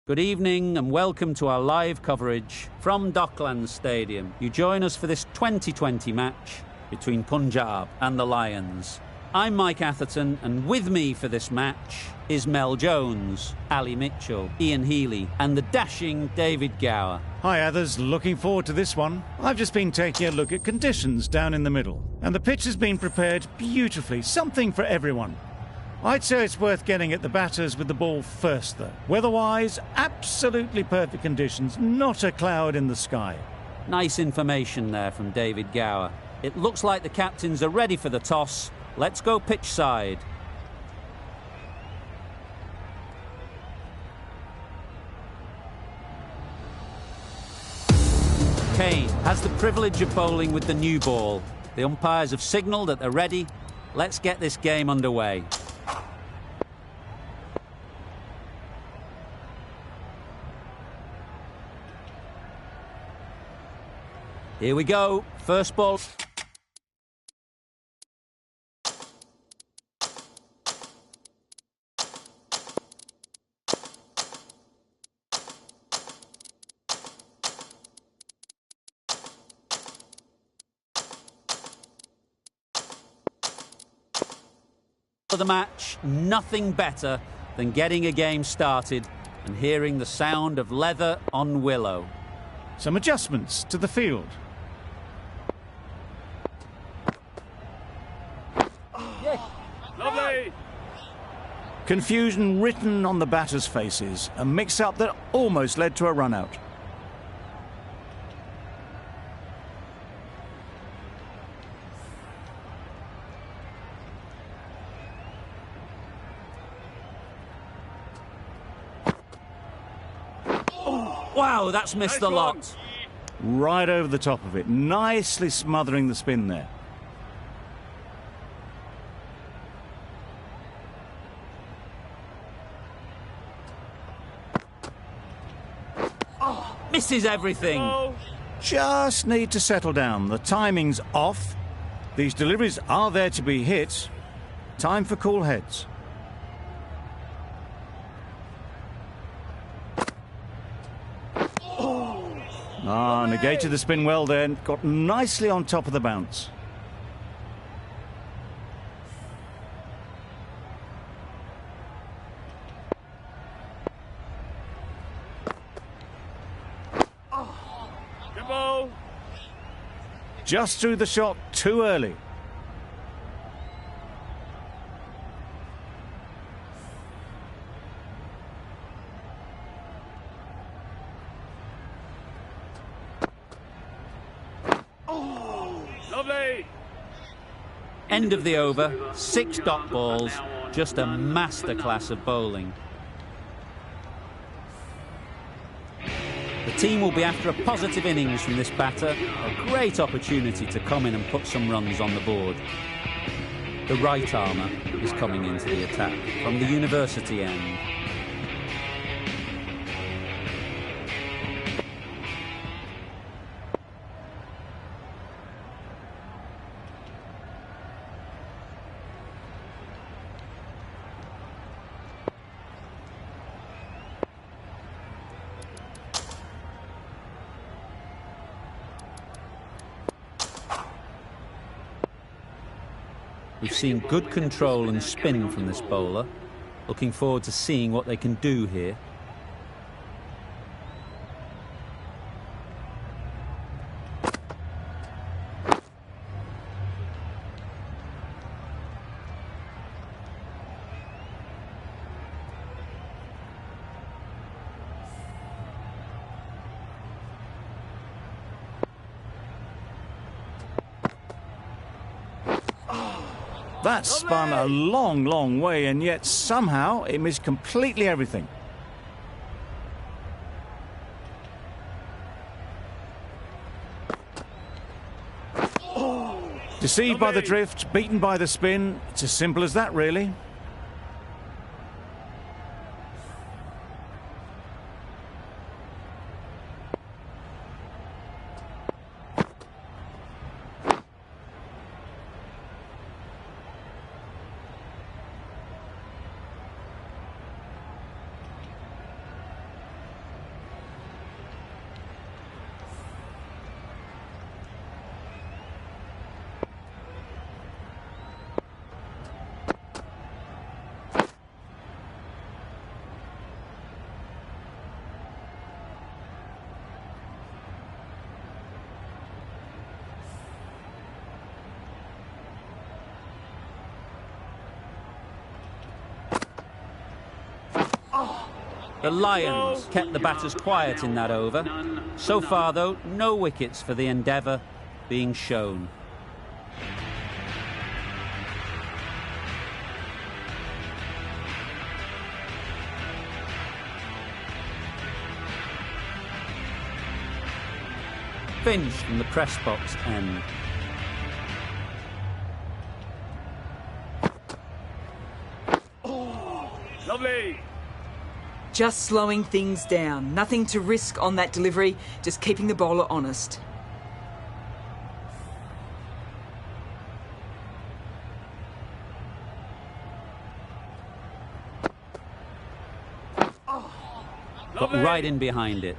Good evening and welcome to our live coverage from Docklands Stadium. You join us for this 2020 match between Punjab and the Lions. I'm Mike Atherton, and with me for this match is Mel Jones, Ali Mitchell, Ian Healy and the dashing David Gower. Hi others, looking forward to this one. I've just been taking a look at conditions down in the middle, and the pitch has been prepared beautifully, something for everyone. I'd say it's worth getting at the batters with the ball first though. Weather-wise, absolutely perfect conditions, not a cloud in the sky. Nice information there from David Gower. It looks like the captains are ready for the toss. Let's go pitch side. Kane has the privilege of bowling with the new ball. The umpires have signalled that they're ready. Let's get this game underway. Here we go. First ball. For the match, nothing better than getting a game started and hearing the sound of leather on willow. Some adjustments to the field. Lovely! Confusion written on the batters' faces, a mix-up that almost led to a run-out. Wow, that's missed the lot. Right over the top of it, nicely smothering the spin there. Misses everything. Just need to settle down. The timing's off. These deliveries are there to be hit. Time for cool heads. Negated the spin well there. Got nicely on top of the bounce. Good ball. Just threw the shot too early. Lovely! End of the over, 6 dot balls, just a masterclass of bowling. The team will be after a positive innings from this batter, a great opportunity to come in and put some runs on the board. The right armour is coming into the attack from the university end. We've seen good control and spin from this bowler. Looking forward to seeing what they can do here. That spun a long, long way, and yet somehow it missed completely everything. Deceived by the drift, beaten by the spin. It's as simple as that, really. The Lions kept the batters quiet in that over. So far, though, no wickets for the endeavour being shown. Finch from the press box end. Lovely. Just slowing things down. Nothing to risk on that delivery, just keeping the bowler honest. Got right in behind it.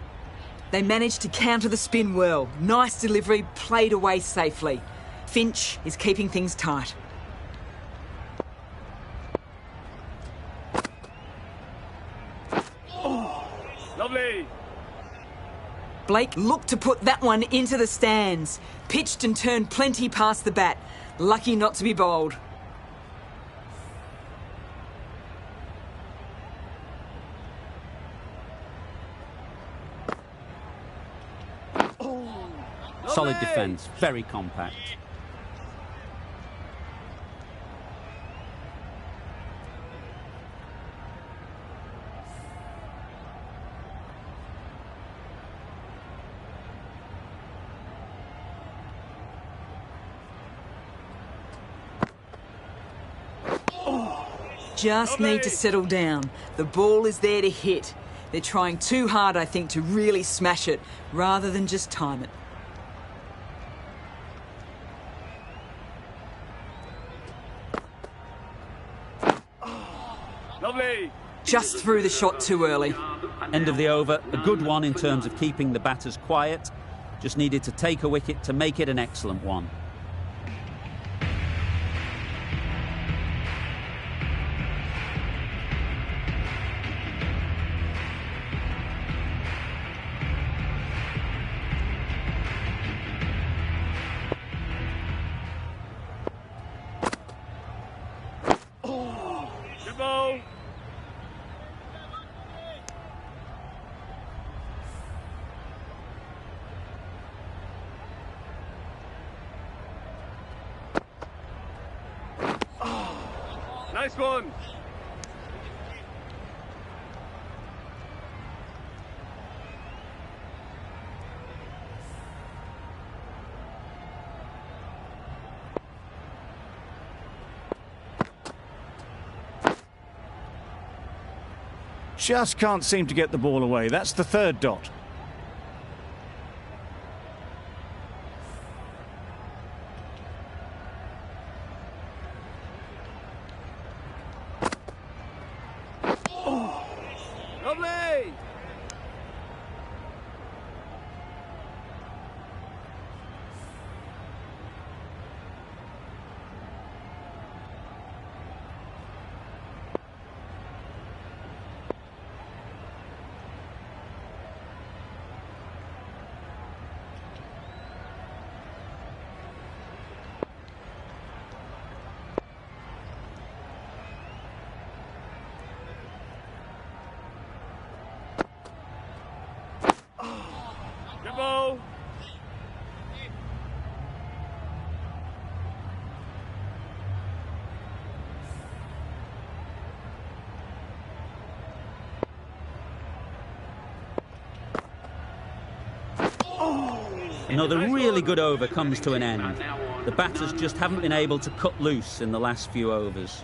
They managed to counter the spin well. Nice delivery, played away safely. Finch is keeping things tight. Lovely. Blake looked to put that one into the stands. Pitched and turned plenty past the bat. Lucky not to be bowled. Solid defence, very compact. Just need to settle down. The ball is there to hit. They're trying too hard, I think, to really smash it, rather than just time it. Lovely. Just threw the shot too early. End of the over, a good one in terms of keeping the batters quiet. Just needed to take a wicket to make it an excellent one. Good ball. Nice one. Just can't seem to get the ball away. That's the third dot. Lovely. Good ball. Another really good over comes to an end. The batters just haven't been able to cut loose in the last few overs.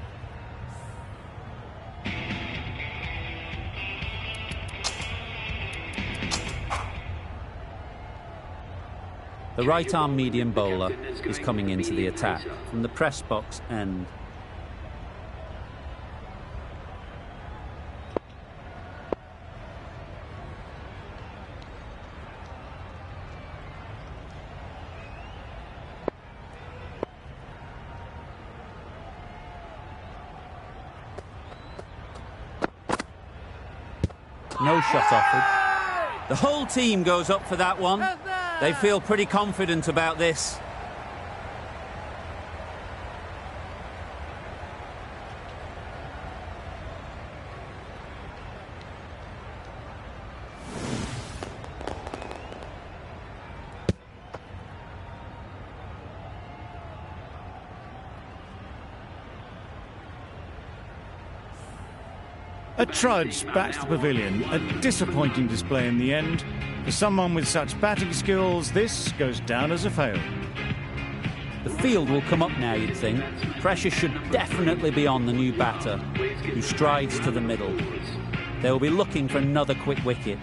The right-arm medium bowler is coming into the attack from the press box end. No shot offered. The whole team goes up for that one. They feel pretty confident about this. A trudge back to the pavilion, a disappointing display in the end. For someone with such batting skills, this goes down as a fail. The field will come up now, you'd think. Pressure should definitely be on the new batter, who strides to the middle. They will be looking for another quick wicket.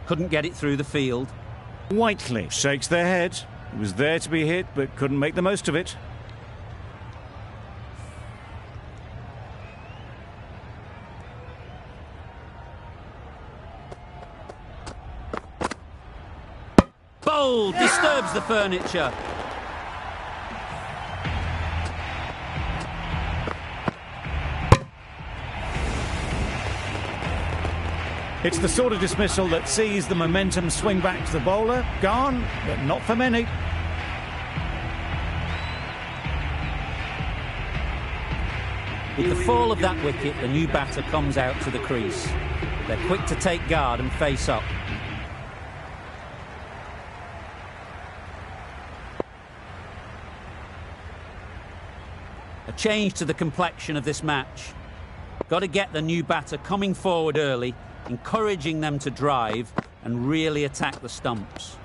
Couldn't get it through the field. Whiteley shakes their head. It was there to be hit, but couldn't make the most of it. Bold! Disturbs the furniture. It's the sort of dismissal that sees the momentum swing back to the bowler. Gone, but not for many. With the fall of that wicket, the new batter comes out to the crease. They're quick to take guard and face up. A change to the complexion of this match. Got to get the new batter coming forward early, encouraging them to drive and really attack the stumps.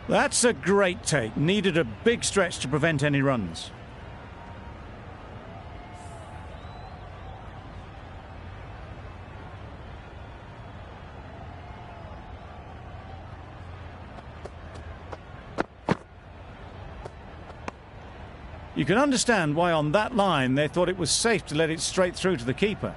That's a great take. Needed a big stretch to prevent any runs. You can understand why on that line they thought it was safe to let it straight through to the keeper.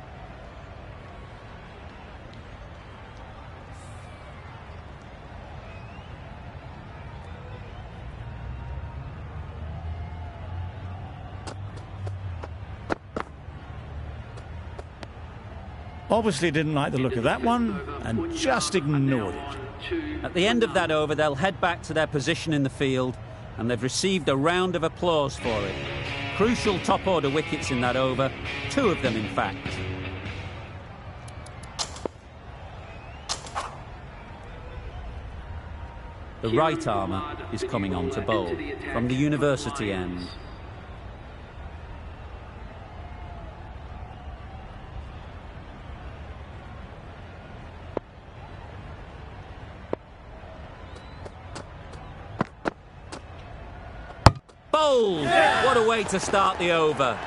Obviously didn't like the look of that one and just ignored it. At the end of that over, they'll head back to their position in the field, and they've received a round of applause for it. Crucial top-order wickets in that over, 2 of them in fact. The right armour is coming on to bowl from the university end. Bold! What a way to start the over.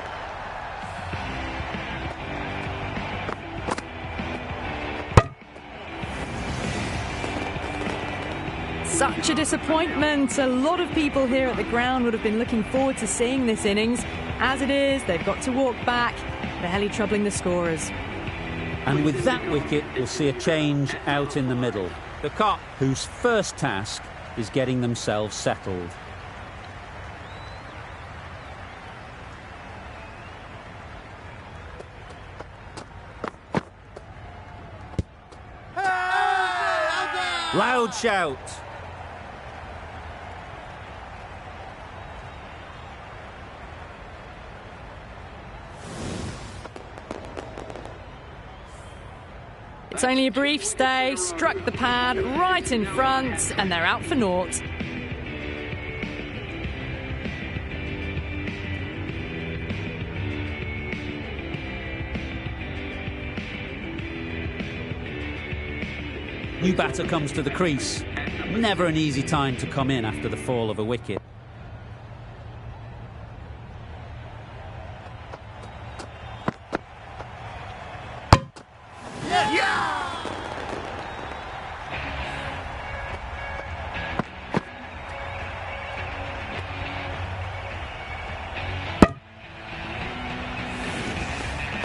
Such a disappointment. A lot of people here at the ground would have been looking forward to seeing this innings. As it is, they've got to walk back, barely troubling the scorers. And with that wicket, we'll see a change out in the middle. The Cock, whose first task is getting themselves settled. Loud shout. It's only a brief stay, struck the pad right in front, and they're out for naught. New batter comes to the crease. Never an easy time to come in after the fall of a wicket.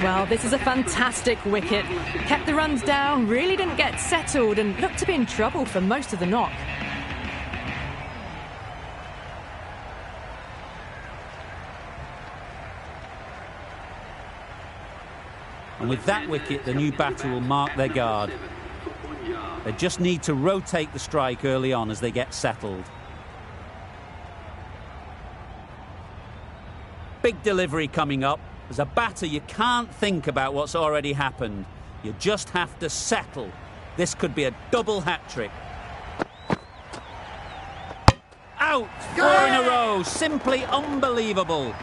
Well, this is a fantastic wicket. Kept the runs down, really didn't get settled, and looked to be in trouble for most of the knock. And with that wicket, the new batter will mark their guard. They just need to rotate the strike early on as they get settled. Big delivery coming up. As a batter, you can't think about what's already happened. You just have to settle. This could be a double hat-trick. Out! 4 in a row. Simply unbelievable.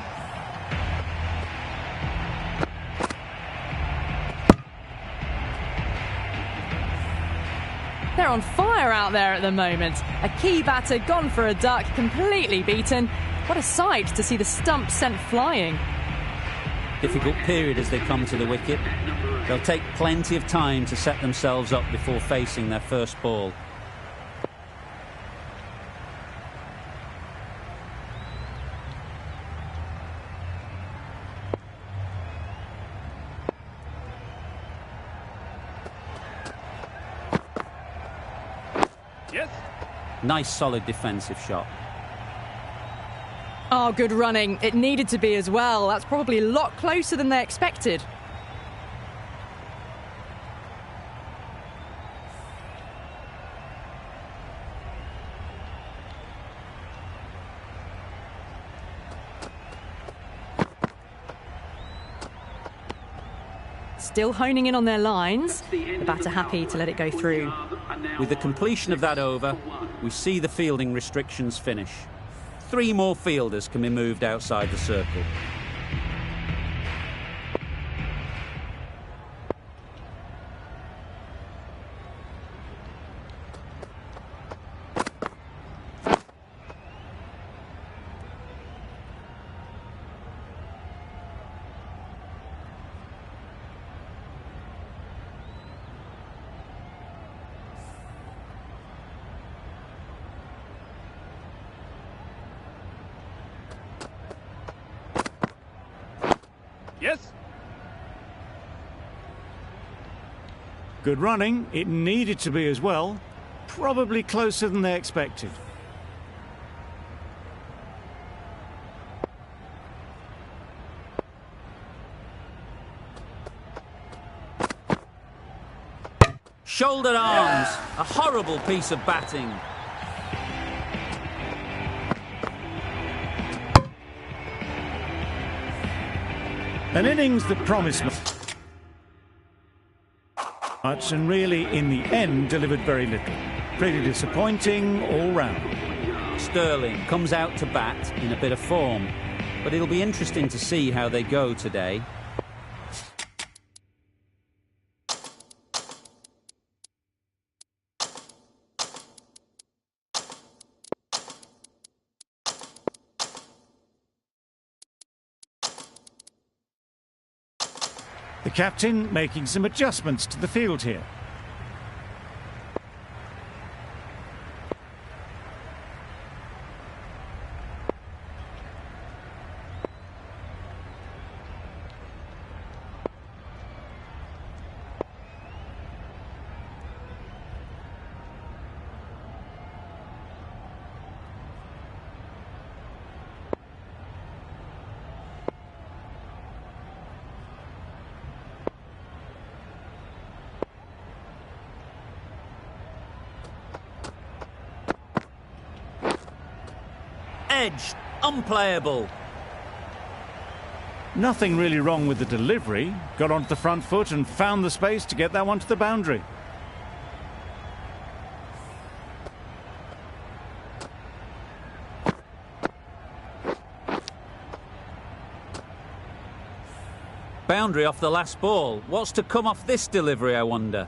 They're on fire out there at the moment. A key batter gone for a duck, completely beaten. What a sight to see the stump sent flying. Difficult period as they come to the wicket. They'll take plenty of time to set themselves up before facing their first ball. Yes. Nice solid defensive shot. Oh, good running. It needed to be as well. That's probably a lot closer than they expected. Still honing in on their lines. The batter happy to let it go through. With the completion of that over, we see the fielding restrictions finish. 3 more fielders can be moved outside the circle. Yes. Good running. It needed to be as well. Probably closer than they expected. Shouldered arms. A horrible piece of batting. An innings that promised much and really, in the end, delivered very little. Pretty disappointing all round. Sterling comes out to bat in a bit of form, but it'll be interesting to see how they go today. The captain making some adjustments to the field here. Edged, unplayable. Nothing really wrong with the delivery. Got onto the front foot and found the space to get that one to the boundary. Boundary off the last ball. What's to come off this delivery, I wonder?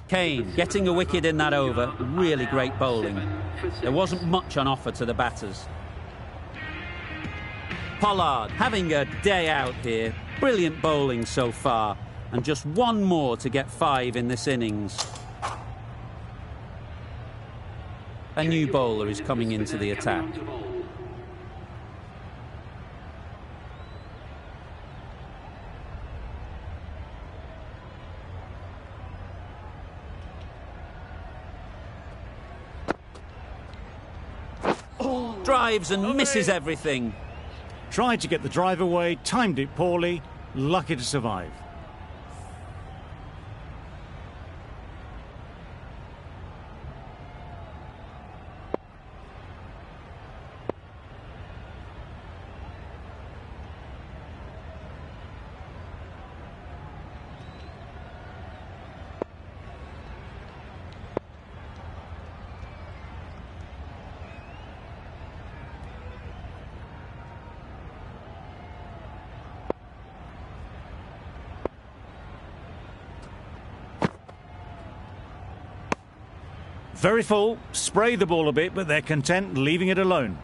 Kane getting a wicket in that over. Really great bowling. There wasn't much on offer to the batters. Pollard having a day out here. Brilliant bowling so far. And just one more to get 5 in this innings. A new bowler is coming into the attack. Drives and misses everything. Tried to get the drive away, timed it poorly, lucky to survive. Very full, spray the ball a bit, but they're content leaving it alone.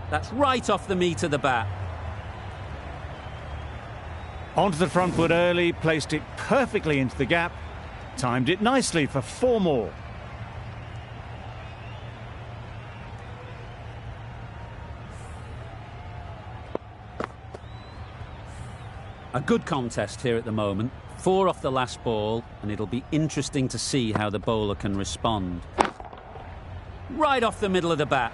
That's right off the meat of the bat. Onto the front foot early, placed it perfectly into the gap, timed it nicely for 4 more. A good contest here at the moment. 4 off the last ball, and it'll be interesting to see how the bowler can respond. Right off the middle of the bat.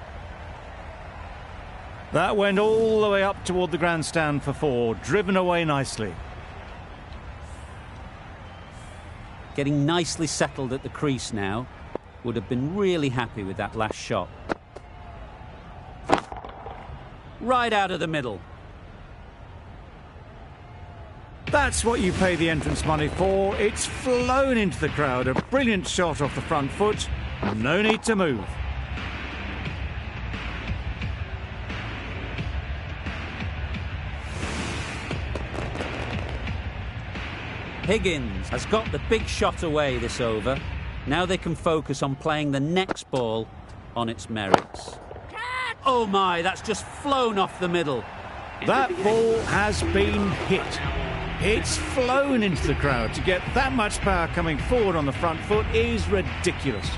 That went all the way up toward the grandstand for 4, driven away nicely. Getting nicely settled at the crease now. Would have been really happy with that last shot. Right out of the middle. That's what you pay the entrance money for. It's flown into the crowd. A brilliant shot off the front foot. No need to move. Higgins has got the big shot away this over. Now they can focus on playing the next ball on its merits. Oh my, that's just flown off the middle. That ball has been hit. It's flown into the crowd. To get that much power coming forward on the front foot is ridiculous.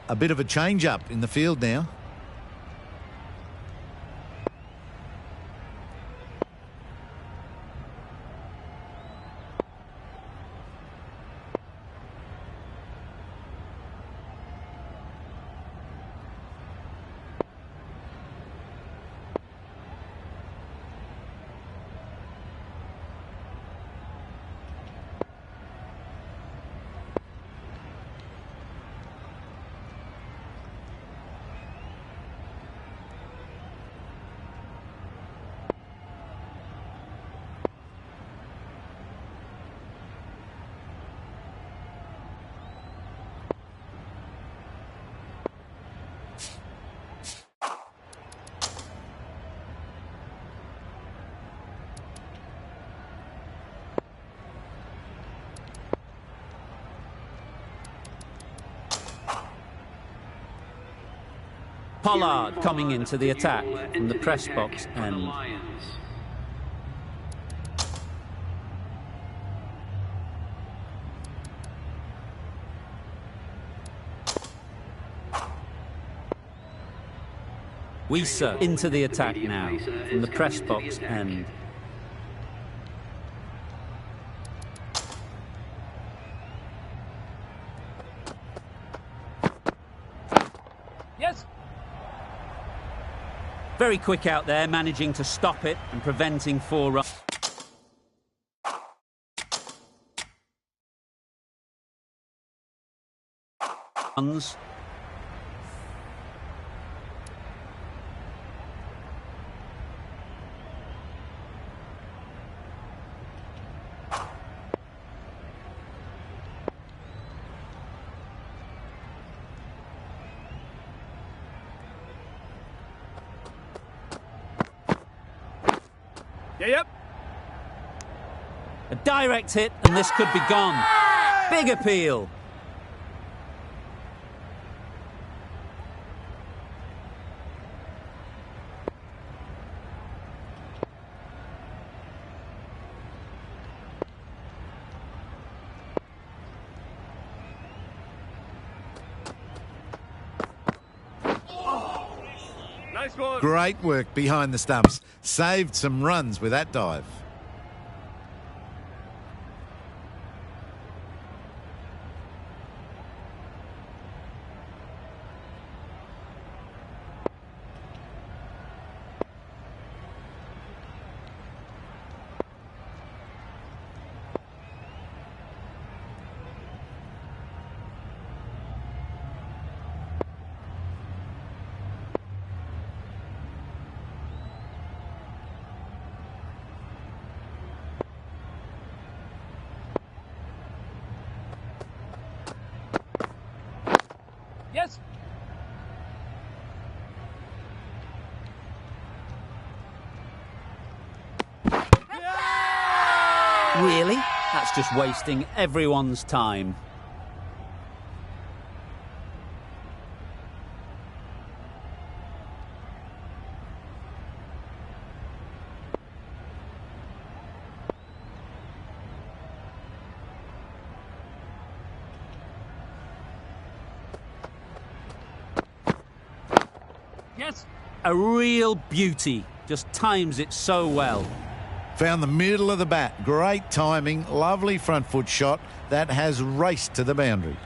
A bit of a change-up in the field now. Pollard coming into the attack from the press box end. Weiser into the attack now from the press box end. Yes. Very quick out there, managing to stop it and preventing 4 runs. Yep. A direct hit, and this could be gone. Big appeal. Nice one. Great work behind the stumps. Saved some runs with that dive. Yes. Really? That's just wasting everyone's time. Yes. A real beauty. Just times it so well. Found the middle of the bat. Great timing. Lovely front foot shot. That has raced to the boundary.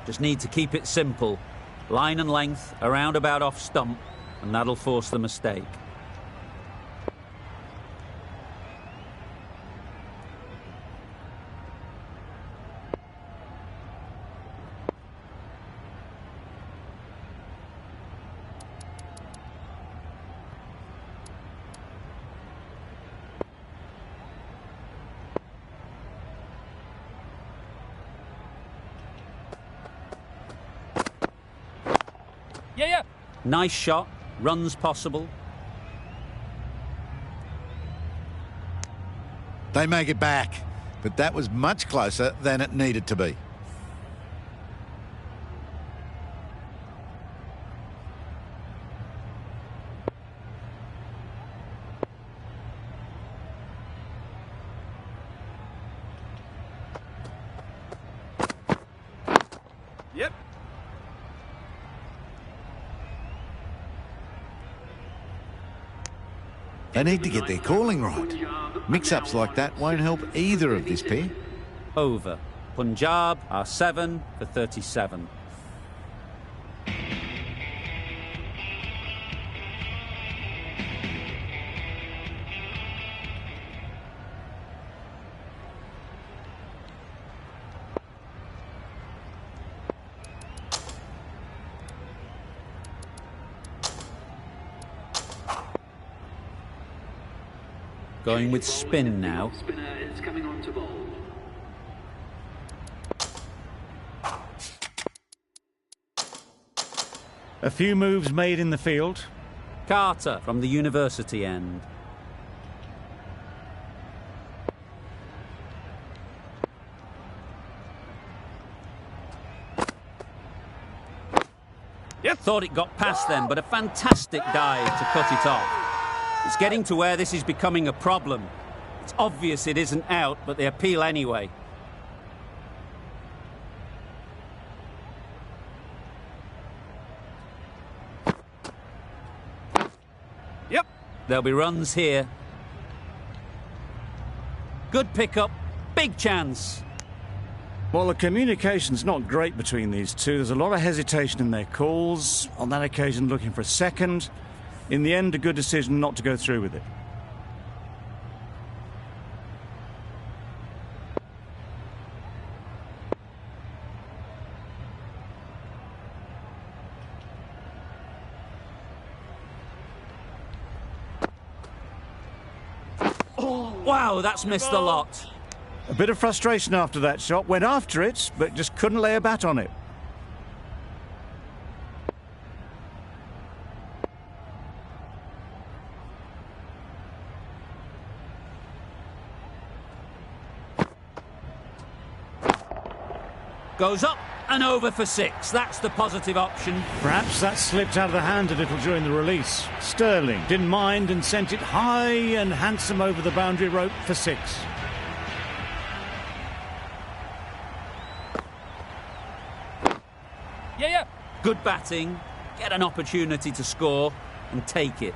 Just need to keep it simple. Line and length, around about off stump, and that'll force the mistake. Yeah. Nice shot, runs possible. They make it back, but that was much closer than it needed to be. Yep. They need to get their calling right. Mix-ups like that won't help either of this pair. Over. Punjab are 7 for 37. Going with spin now. A few moves made in the field. Carter from the university end. Yes. Thought it got past them, but a fantastic dive to cut it off. It's getting to where this is becoming a problem. It's obvious it isn't out, but they appeal anyway. Yep. There'll be runs here. Good pickup, big chance. Well, the communication's not great between these two. There's a lot of hesitation in their calls. On that occasion, looking for a second. In the end, a good decision not to go through with it. Wow, that's missed a lot. A bit of frustration after that shot. Went after it, but just couldn't lay a bat on it. Goes up and over for 6. That's the positive option. Perhaps that slipped out of the hand a little during the release. Sterling didn't mind and sent it high and handsome over the boundary rope for 6. Yeah. Good batting, get an opportunity to score and take it.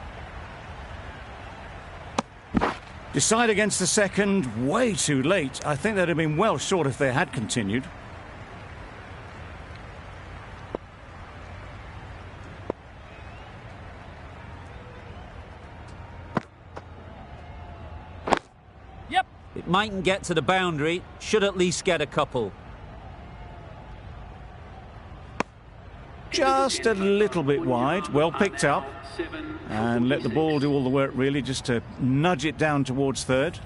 Decide against the second, way too late. I think they'd have been well short if they had continued. Yep. It mightn't get to the boundary, should at least get a couple. Just a little bit wide, well picked up. And let the ball do all the work, really, just to nudge it down towards third.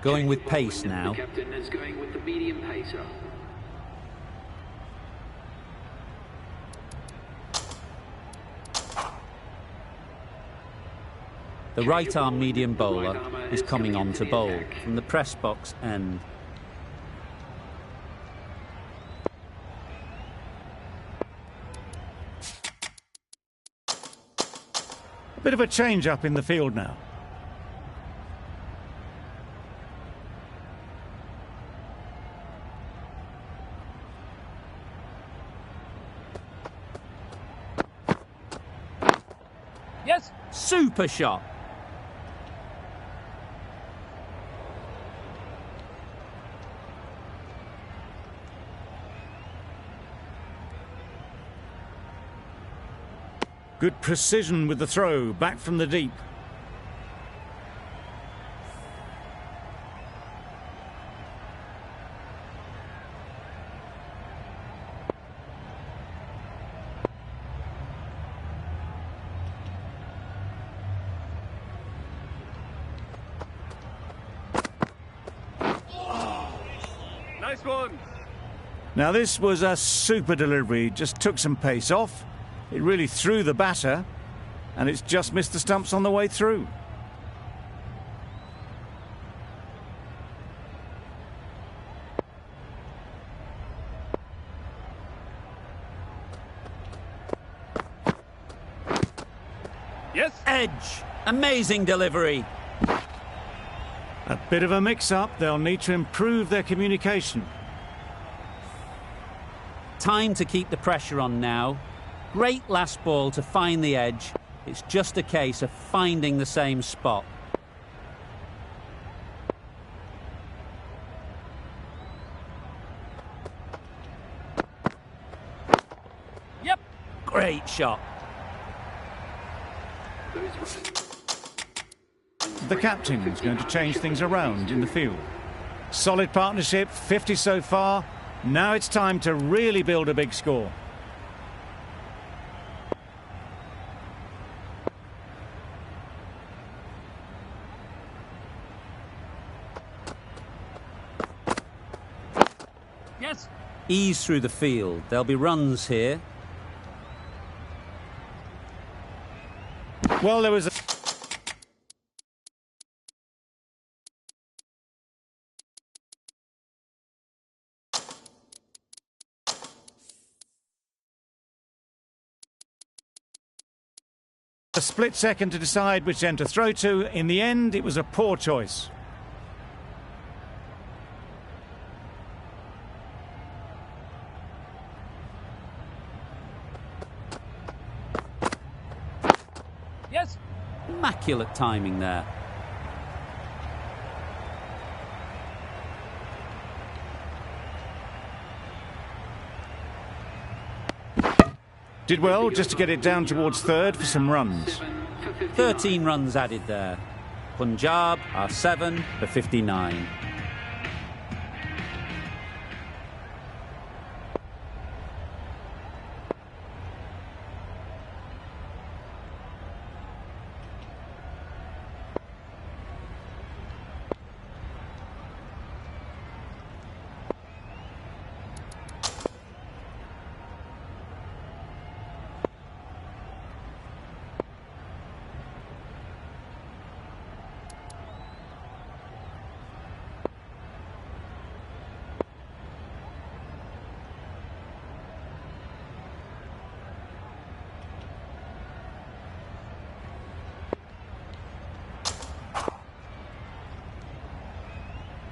Going with pace now. The captain is going with the medium pacer. The right-arm medium bowler is coming on to bowl from the press box end. A bit of a change-up in the field now. Yes. Super shot. Good precision with the throw, back from the deep. Nice one. Now this was a super delivery, just took some pace off. It really threw the batter, and it's just missed the stumps on the way through. Yes. Edge. Amazing delivery. A bit of a mix-up. They'll need to improve their communication. Time to keep the pressure on now. Great last ball to find the edge. It's just a case of finding the same spot. Yep. Great shot. the captain who's going to change things around in the field. Solid partnership, 50 so far. Now it's time to really build a big score. Yes. Ease through the field. There'll be runs here. Well, there was a... a split second to decide which end to throw to. In the end, it was a poor choice. Yes. Immaculate timing there. Did well just to get it down towards third for some runs. 13 runs added there. Punjab are 7 for 59.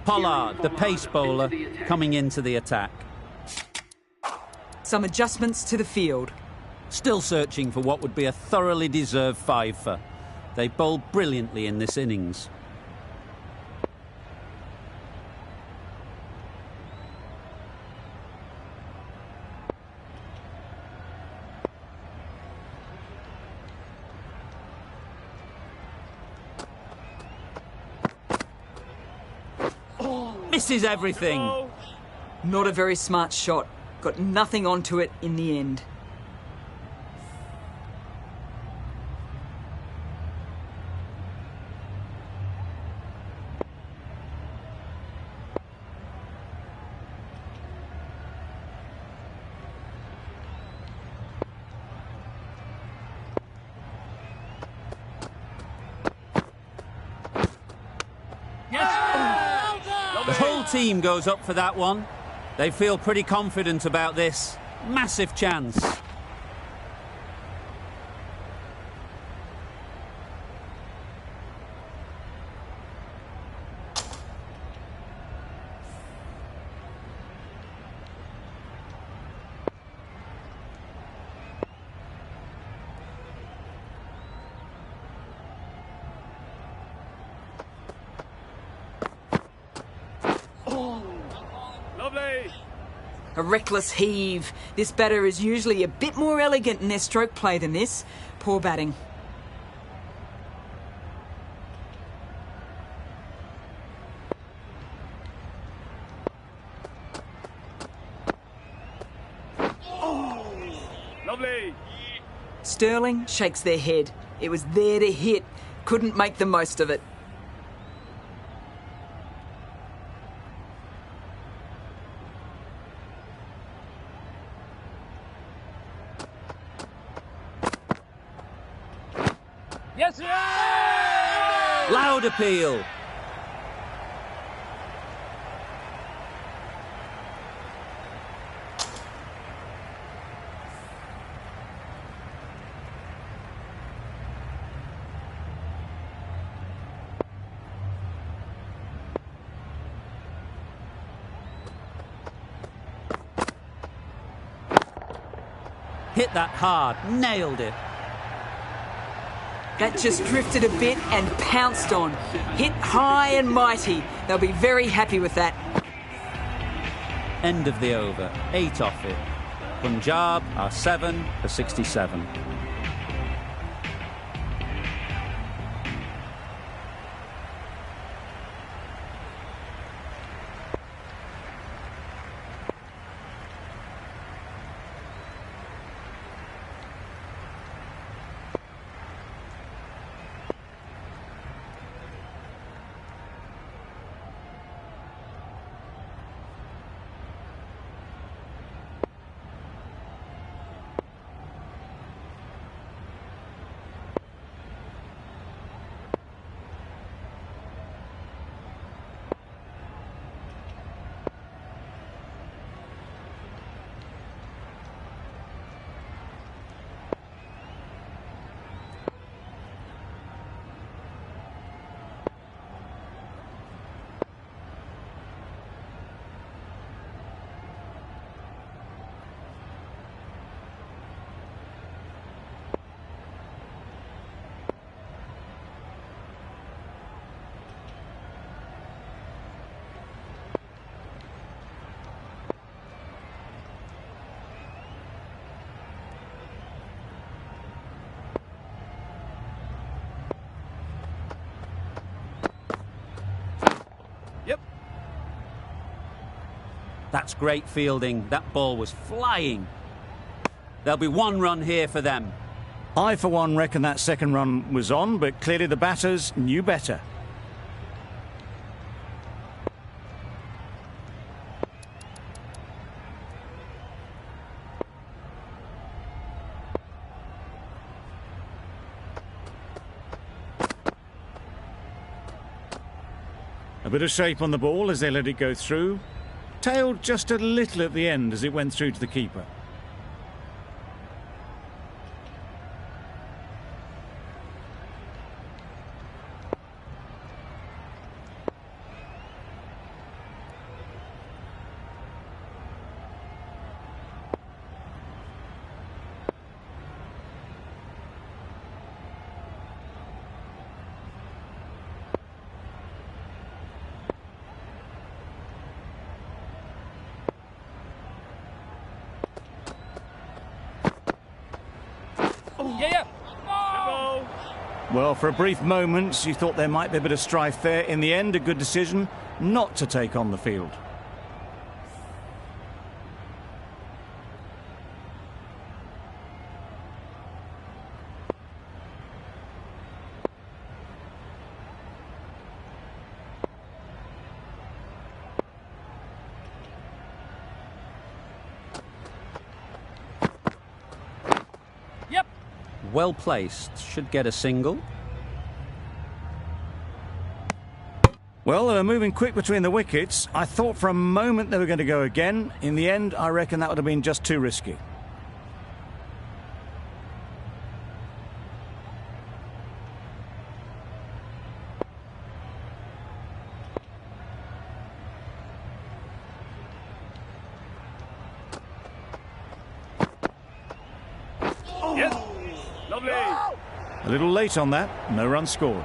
Pollard, the pace bowler, coming into the attack. Some adjustments to the field. Still searching for what would be a thoroughly deserved fiver. They bowled brilliantly in this innings. Misses everything. Not a very smart shot. Got nothing onto it in the end. The whole team goes up for that one. They feel pretty confident about this. Massive chance. Lovely. A reckless heave. This batter is usually a bit more elegant in their stroke play than this. Poor batting. Lovely. Sterling shakes their head. It was there to hit. Couldn't make the most of it. Yes. Loud appeal. Hit that hard, nailed it. That just drifted a bit and pounced on. Hit high and mighty. They'll be very happy with that. End of the over, 8 off it. Punjab are 7 for 67. That's great fielding. That ball was flying. There'll be one run here for them. I, for one, reckon that second run was on, but clearly the batters knew better. A bit of shape on the ball as they let it go through. Tailed just a little at the end as it went through to the keeper. Yeah. Well, for a brief moment, you thought there might be a bit of strife there. In the end, a good decision not to take on the field. Yep. Well placed. Should get a single. Well, they were moving quick between the wickets. I thought for a moment they were going to go again. In the end, I reckon that would have been just too risky. Yes. Lovely. A little late on that. No run scored.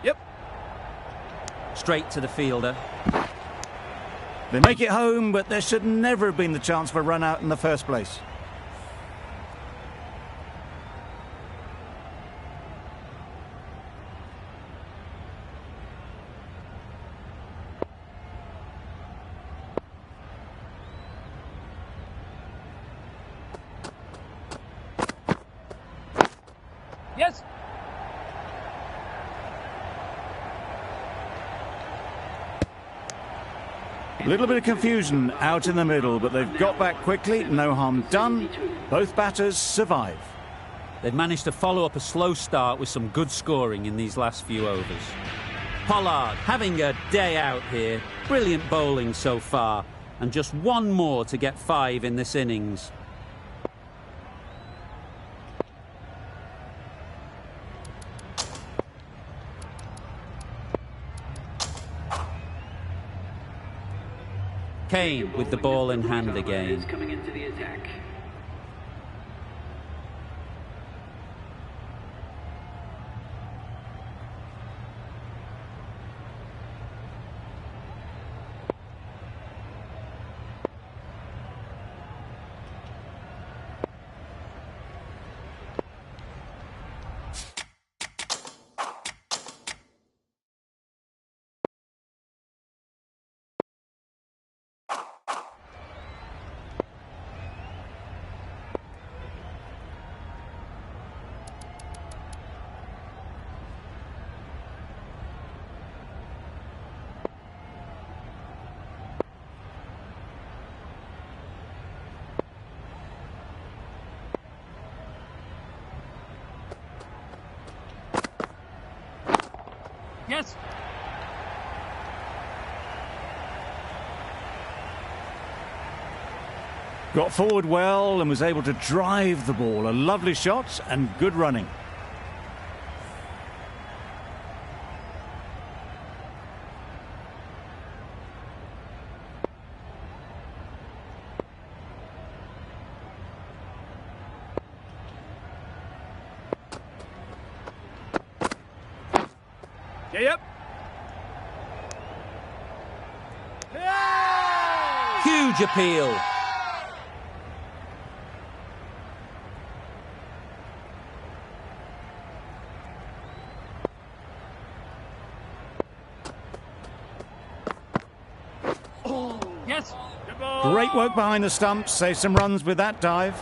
Yep. Straight to the fielder. They make it home, but there should never have been the chance for a run out in the first place. Yes. A little bit of confusion out in the middle, but they've got back quickly. No harm done. Both batters survive. They've managed to follow up a slow start with some good scoring in these last few overs. Pollard having a day out here. Brilliant bowling so far. And just one more to get 5 in this innings. Kane with the ball in hand again. Coming into the attack. Yes. Got forward well and was able to drive the ball. A lovely shot and good running. Yep. Huge appeal. Great work behind the stumps. Save some runs with that dive.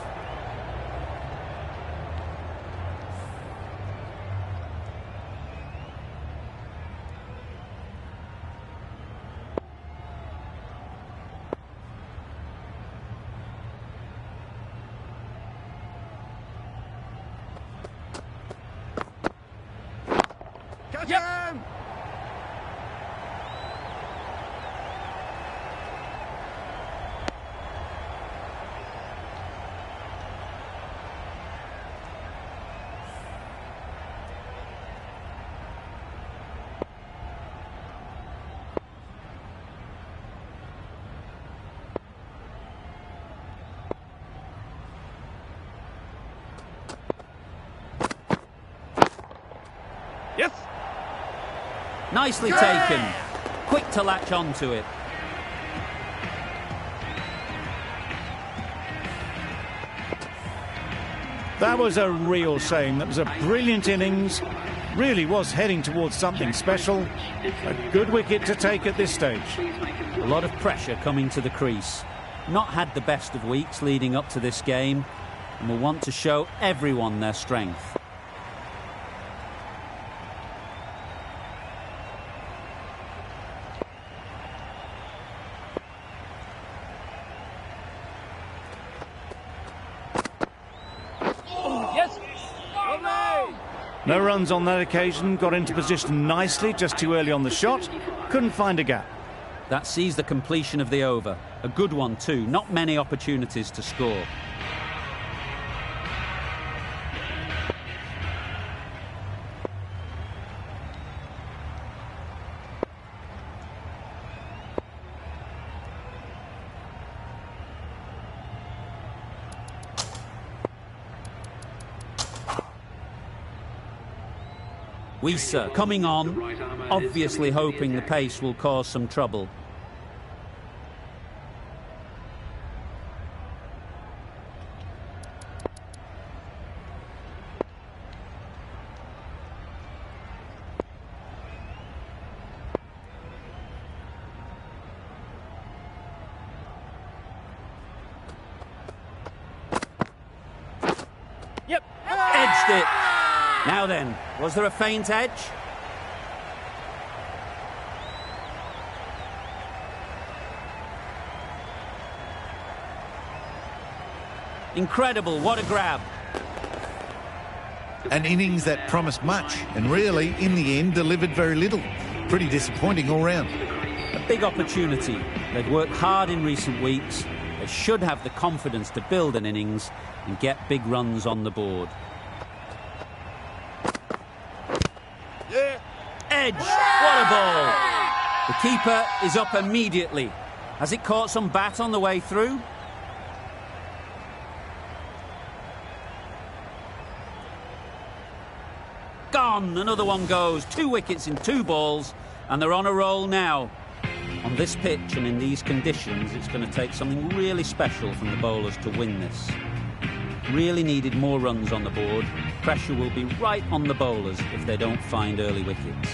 Yep. Yes. Nicely taken. Quick to latch onto it. That was a real shame. That was a brilliant innings. Really was heading towards something special. A good wicket to take at this stage. A lot of pressure coming to the crease. Not had the best of weeks leading up to this game, and will want to show everyone their strength. Yes. Lovely. No runs on that occasion. Got into position nicely, just too early on the shot. Couldn't find a gap. That sees the completion of the over. A good one too. Not many opportunities to score. Wieser coming on, obviously hoping the pace will cause some trouble. Yep. Edged it. Now then, was there a feint edge? Incredible, what a grab. An innings that promised much and really, in the end, delivered very little. Pretty disappointing all round. A big opportunity. They've worked hard in recent weeks. They should have the confidence to build an innings and get big runs on the board. Edge, what a ball. The keeper is up immediately. Has it caught some bat on the way through? Gone, another one goes. 2 wickets in 2 balls, and they're on a roll now. On this pitch and in these conditions, it's going to take something really special from the bowlers to win this. Really needed more runs on the board. Pressure will be right on the bowlers if they don't find early wickets.